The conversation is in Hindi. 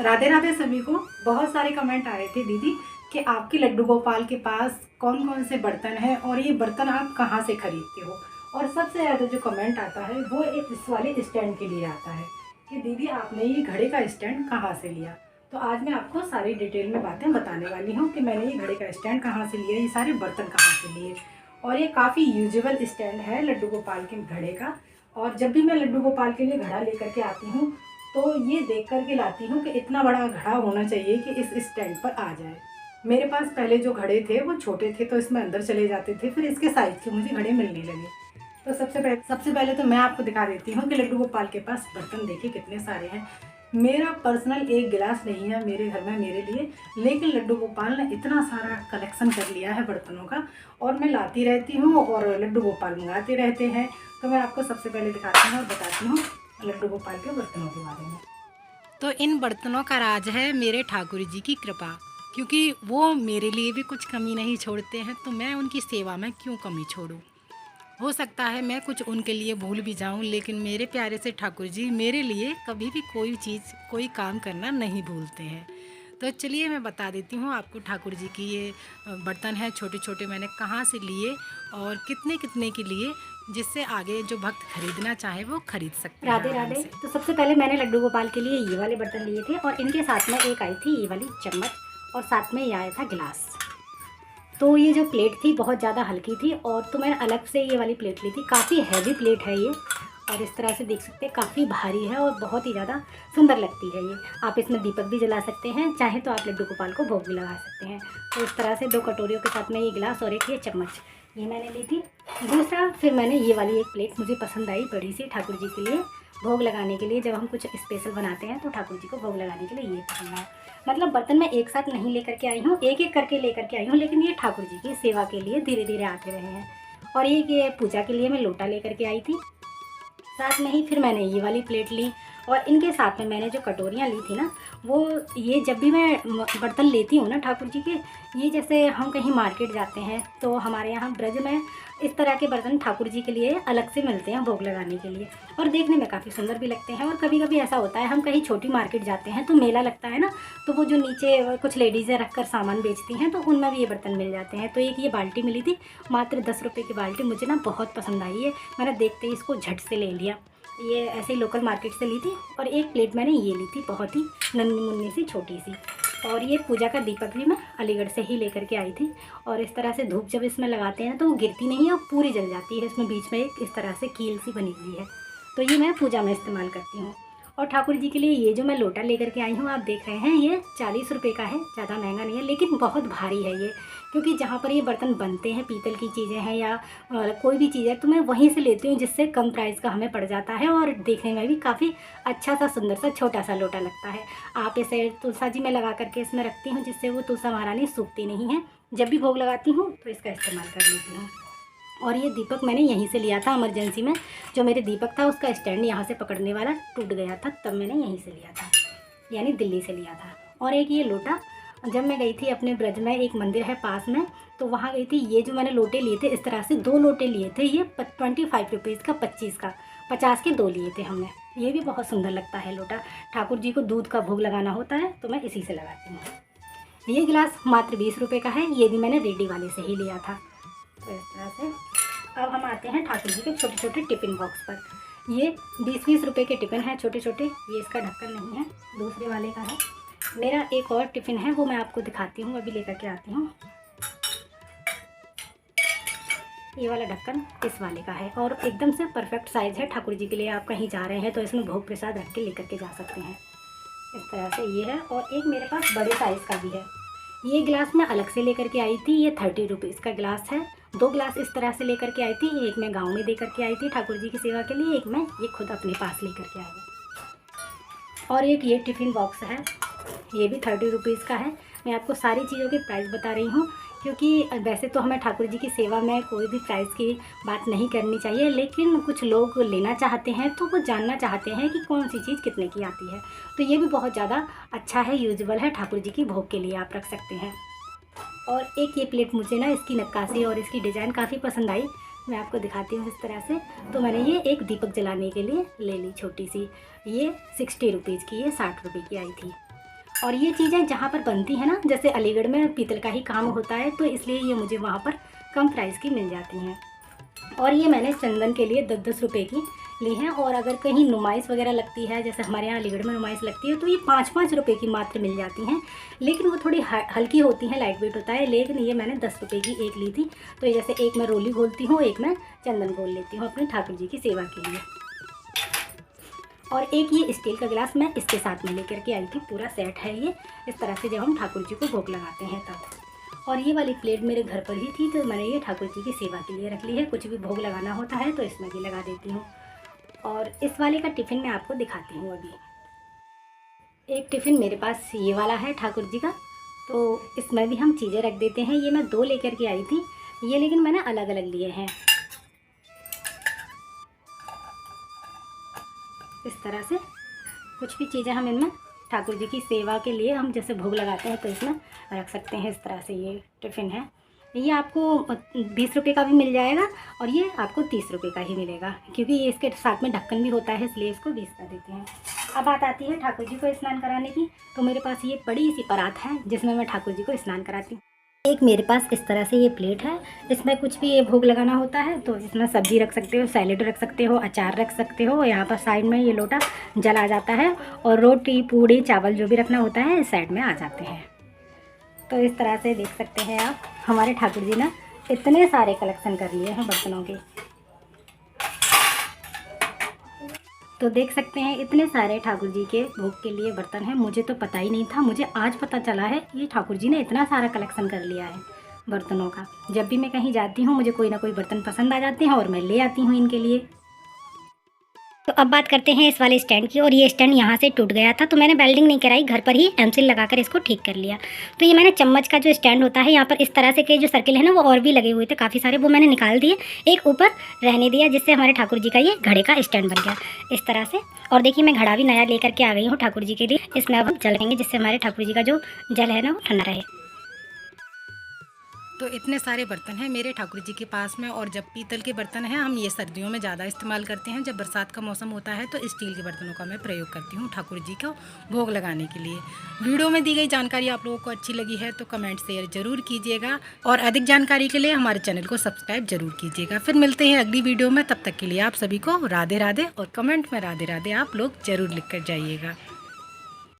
राधे राधे सभी को। बहुत सारे कमेंट आ रहे थे दीदी कि आपके लड्डू गोपाल के पास कौन कौन से बर्तन हैं और ये बर्तन आप कहाँ से खरीदते हो। और सबसे ज़्यादा जो कमेंट आता है वो एक इस वाले स्टैंड के लिए आता है कि दीदी आपने ये घड़े का स्टैंड कहाँ से लिया। तो आज मैं आपको सारी डिटेल में बातें बताने वाली हूँ कि मैंने ये घड़े का स्टैंड कहाँ से लिया, ये सारे बर्तन कहाँ से लिए। और ये काफ़ी यूजेबल स्टैंड है लड्डू गोपाल के घड़े का। और जब भी मैं लड्डू गोपाल के लिए घड़ा लेकर के आती हूँ तो ये देख कर के लाती हूँ कि इतना बड़ा घड़ा होना चाहिए कि इस स्टैंड पर आ जाए। मेरे पास पहले जो घड़े थे वो छोटे थे तो इसमें अंदर चले जाते थे, फिर इसके साइज़ के मुझे घड़े मिलने लगे। तो सबसे पहले तो मैं आपको दिखा देती हूँ कि लड्डू गोपाल के पास बर्तन देखिए कितने सारे हैं। मेरा पर्सनल एक गिलास नहीं है मेरे घर में मेरे लिए, लेकिन लड्डू गोपाल ने इतना सारा कलेक्शन कर लिया है बर्तनों का और मैं लाती रहती हूँ और लड्डू गोपाल मंगाते रहते हैं। तो मैं आपको सबसे पहले दिखाती हूँ और बताती हूँ लड्डू गोपाल के बर्तनों के बारे में। तो इन बर्तनों का राज है मेरे ठाकुर जी की कृपा, क्योंकि वो मेरे लिए भी कुछ कमी नहीं छोड़ते हैं, तो मैं उनकी सेवा में क्यों कमी छोड़ूं। हो सकता है मैं कुछ उनके लिए भूल भी जाऊं, लेकिन मेरे प्यारे से ठाकुर जी मेरे लिए कभी भी कोई चीज़ कोई काम करना नहीं भूलते हैं। तो चलिए मैं बता देती हूँ आपको ठाकुर जी की ये बर्तन है छोटे छोटे मैंने कहाँ से लिए और कितने कितने के लिए, जिससे आगे जो भक्त खरीदना चाहे वो खरीद सकते हैं। राधे राधे। तो सबसे पहले मैंने लड्डू गोपाल के लिए ये वाले बर्तन लिए थे और इनके साथ में एक आई थी ये वाली चम्मच और साथ में ये आया था गिलास। तो ये जो प्लेट थी बहुत ज़्यादा हल्की थी और तो मैंने अलग से ये वाली प्लेट ली थी। काफ़ी हैवी प्लेट है ये और इस तरह से देख सकते हैं काफ़ी भारी है और बहुत ही ज़्यादा सुंदर लगती है ये। आप इसमें दीपक भी जला सकते हैं, चाहे तो आप लड्डू गोपाल को भोग भी लगा सकते हैं। तो इस तरह से 2 कटोरियों के साथ में ये गिलास और एक ये चम्मच ये मैंने ली थी। दूसरा फिर मैंने ये वाली एक प्लेट मुझे पसंद आई बड़ी सी ठाकुर जी के लिए भोग लगाने के लिए। जब हम कुछ स्पेशल बनाते हैं तो ठाकुर जी को भोग लगाने के लिए ये पसंद आया। मतलब बर्तन मैं एक साथ नहीं लेकर के आई हूँ, एक एक करके लेकर के आई हूँ, लेकिन ये ठाकुर जी की सेवा के लिए धीरे धीरे आते रहे हैं। और ये पूजा के लिए मैं लोटा लेकर के आई थी। साथ में ही फिर मैंने ये वाली प्लेट ली और इनके साथ में मैंने जो कटोरियाँ ली थी ना वो ये जब भी मैं बर्तन लेती हूँ ना ठाकुर जी के, ये जैसे हम कहीं मार्केट जाते हैं तो हमारे यहाँ ब्रज में इस तरह के बर्तन ठाकुर जी के लिए अलग से मिलते हैं भोग लगाने के लिए और देखने में काफ़ी सुंदर भी लगते हैं। और कभी कभी ऐसा होता है हम कहीं छोटी मार्केट जाते हैं तो मेला लगता है ना, तो वो जो नीचे कुछ लेडीज़ें रख कर सामान बेचती हैं तो उनमें भी ये बर्तन मिल जाते हैं। तो एक ये बाल्टी मिली थी मात्र 10 रुपये की बाल्टी, मुझे ना बहुत पसंद आई है। मैंने देखते ही इसको झट से ले लिया। ये ऐसे ही लोकल मार्केट से ली थी। और एक प्लेट मैंने ये ली थी बहुत ही नन्ही मुन्नी सी छोटी सी। और ये पूजा का दीपक भी मैं अलीगढ़ से ही लेकर के आई थी। और इस तरह से धूप जब इसमें लगाते हैं तो वो गिरती नहीं है और पूरी जल जाती है। इसमें बीच में एक इस तरह से कील सी बनी हुई है, तो ये मैं पूजा में इस्तेमाल करती हूँ। और ठाकुर जी के लिए ये जो मैं लोटा लेकर के आई हूँ आप देख रहे हैं ये 40 रुपये का है, ज़्यादा महंगा नहीं है लेकिन बहुत भारी है ये। क्योंकि जहाँ पर ये बर्तन बनते हैं पीतल की चीज़ें हैं या कोई भी चीज़ है तो मैं वहीं से लेती हूँ, जिससे कम प्राइस का हमें पड़ जाता है और देखने में भी काफ़ी अच्छा सा सुंदर सा छोटा सा लोटा लगता है। आप इसे तुलसा जी में लगा करके इसमें रखती हूँ, जिससे वो तुलसा महारानी सूखती नहीं है। जब भी भोग लगाती हूँ तो इसका इस्तेमाल कर लेती हूँ। और ये दीपक मैंने यहीं से लिया था इमरजेंसी में, जो मेरे दीपक था उसका स्टैंड यहाँ से पकड़ने वाला टूट गया था, तब मैंने यहीं से लिया था, यानी दिल्ली से लिया था। और एक ये लोटा जब मैं गई थी अपने ब्रज में, एक मंदिर है पास में, तो वहाँ गई थी। ये जो मैंने लोटे लिए थे इस तरह से 2 लोटे लिए थे, ये 25 रुपीज़ का, 25 का, 50 के 2 लिए थे हमने। ये भी बहुत सुंदर लगता है लोटा। ठाकुर जी को दूध का भोग लगाना होता है तो मैं इसी से लगाती हूँ। ये गिलास मात्र 20 रुपये का है, ये भी मैंने रेडी वाले से ही लिया था। तो इस तरह से अब हम आते हैं ठाकुर जी के छोटे छोटे टिफ़िन बॉक्स पर। ये 20-20 रुपये के टिफ़िन हैं छोटे छोटे। ये इसका ढक्कन नहीं है, दूसरे वाले का है। मेरा एक और टिफ़िन है वो मैं आपको दिखाती हूँ, अभी लेकर के आती हूँ। ये वाला ढक्कन इस वाले का है और एकदम से परफेक्ट साइज़ है। ठाकुर जी के लिए आप कहीं जा रहे हैं तो इसमें भोग प्रसाद रख के लेकर के जा सकते हैं। इस तरह से ये है। और एक मेरे पास बड़े साइज़ का भी है। ये गिलास मैं अलग से लेकर के आई थी, ये 30 रुपीज़ का गिलास है। 2 गिलास इस तरह से लेकर के आई थी, एक मैं गांव में दे करके आई थी ठाकुर जी की सेवा के लिए, एक मैं ये खुद अपने पास लेकर के आई हूँ। और एक ये टिफ़िन बॉक्स है, ये भी 30 रुपीज़ का है। मैं आपको सारी चीज़ों के प्राइस बता रही हूँ क्योंकि वैसे तो हमें ठाकुर जी की सेवा में कोई भी प्राइस की बात नहीं करनी चाहिए, लेकिन कुछ लोग लेना चाहते हैं तो वो जानना चाहते हैं कि कौन सी चीज़ कितने की आती है। तो ये भी बहुत ज़्यादा अच्छा है, यूजेबल है, ठाकुर जी की भोग के लिए आप रख सकते हैं। और एक ये प्लेट मुझे ना इसकी नक्काशी और इसकी डिज़ाइन काफ़ी पसंद आई, मैं आपको दिखाती हूँ इस तरह से। तो मैंने ये एक दीपक जलाने के लिए ले ली छोटी सी, ये 60 रुपीज़ की, ये 60 रुपये की आई थी। और ये चीज़ें जहाँ पर बनती हैं ना, जैसे अलीगढ़ में पीतल का ही काम होता है, तो इसलिए ये मुझे वहाँ पर कम प्राइस की मिल जाती हैं। और ये मैंने चंदन के लिए 10-10 रुपये की ली हैं। और अगर कहीं नुमाइश वगैरह लगती है, जैसे हमारे यहाँ अलीगढ़ में नुमाइश लगती है, तो ये 5-5 रुपये की मात्र मिल जाती हैं, लेकिन वो थोड़ी हल्की होती हैं, लाइट वेट होता है। लेकिन ये मैंने 10 रुपये की एक ली थी। तो ये जैसे एक मैं रोली घोलती हूँ, एक मैं चंदन घोल लेती हूँ अपने ठाकुर जी की सेवा के लिए। और एक ये स्टील का गिलास मैं इसके साथ में लेकर के आई थी, पूरा सेट है ये, इस तरह से जब हम ठाकुर जी को भोग लगाते हैं तब। और ये वाली प्लेट मेरे घर पर ही थी, तो मैंने ये ठाकुर जी की सेवा के लिए रख ली है। कुछ भी भोग लगाना होता है तो इसमें भी लगा देती हूँ। और इस वाले का टिफ़िन मैं आपको दिखाती हूँ अभी। एक टिफ़िन मेरे पास ये वाला है ठाकुर जी का, तो इसमें भी हम चीज़ें रख देते हैं। ये मैं 2 लेकर के आई थी, ये लेकिन मैंने अलग अलग लिए हैं। इस तरह से कुछ भी चीज़ें हम इनमें ठाकुर जी की सेवा के लिए हम जैसे भोग लगाते हैं तो इसमें रख सकते हैं। इस तरह से ये टिफ़िन है। ये आपको 20 रुपये का भी मिल जाएगा और ये आपको 30 रुपये का ही मिलेगा, क्योंकि ये इसके साथ में ढक्कन भी होता है, इसलिए इसको 20 का देते हैं। अब बात आती है ठाकुर जी को स्नान कराने की। तो मेरे पास ये बड़ी सी परात है जिसमें मैं ठाकुर जी को स्नान कराती हूँ। एक मेरे पास इस तरह से ये प्लेट है, इसमें कुछ भी ये भोग लगाना होता है तो इसमें सब्ज़ी रख सकते हो, सैलेड रख सकते हो, अचार रख सकते हो। यहाँ पर साइड में ये लोटा जल आ जाता है और रोटी पूड़ी चावल जो भी रखना होता है इस साइड में आ जाते हैं। तो इस तरह से देख सकते हैं आप, हमारे ठाकुर जी ने इतने सारे कलेक्शन कर लिए हैं बर्तनों के। तो देख सकते हैं इतने सारे ठाकुर जी के भोग के लिए बर्तन हैं। मुझे तो पता ही नहीं था, मुझे आज पता चला है ये ठाकुर जी ने इतना सारा कलेक्शन कर लिया है बर्तनों का। जब भी मैं कहीं जाती हूँ मुझे कोई ना कोई बर्तन पसंद आ जाते हैं और मैं ले आती हूँ इनके लिए। तो अब बात करते हैं इस वाले स्टैंड की। और ये स्टैंड यहाँ से टूट गया था, तो मैंने वेल्डिंग नहीं कराई, घर पर ही एमसील लगाकर इसको ठीक कर लिया। तो ये मैंने चम्मच का जो स्टैंड होता है, यहाँ पर इस तरह से के जो सर्किल है ना, वो और भी लगे हुए थे काफ़ी सारे, वो मैंने निकाल दिए, एक ऊपर रहने दिया, जिससे हमारे ठाकुर जी का ये घड़े का स्टैंड बन गया इस तरह से। और देखिए मैं घड़ा भी नया लेकर के आ गई हूँ ठाकुर जी के लिए। इसमें अब हम जलेंगे, जिससे हमारे ठाकुर जी का जो जल है ना वो ठंडा रहे। तो इतने सारे बर्तन हैं मेरे ठाकुर जी के पास में। और जब पीतल के बर्तन हैं हम ये सर्दियों में ज़्यादा इस्तेमाल करते हैं। जब बरसात का मौसम होता है तो स्टील के बर्तनों का मैं प्रयोग करती हूँ ठाकुर जी को भोग लगाने के लिए। वीडियो में दी गई जानकारी आप लोगों को अच्छी लगी है तो कमेंट शेयर ज़रूर कीजिएगा और अधिक जानकारी के लिए हमारे चैनल को सब्सक्राइब जरूर कीजिएगा। फिर मिलते हैं अगली वीडियो में, तब तक के लिए आप सभी को राधे राधे। और कमेंट में राधे राधे आप लोग ज़रूर लिख कर जाइएगा।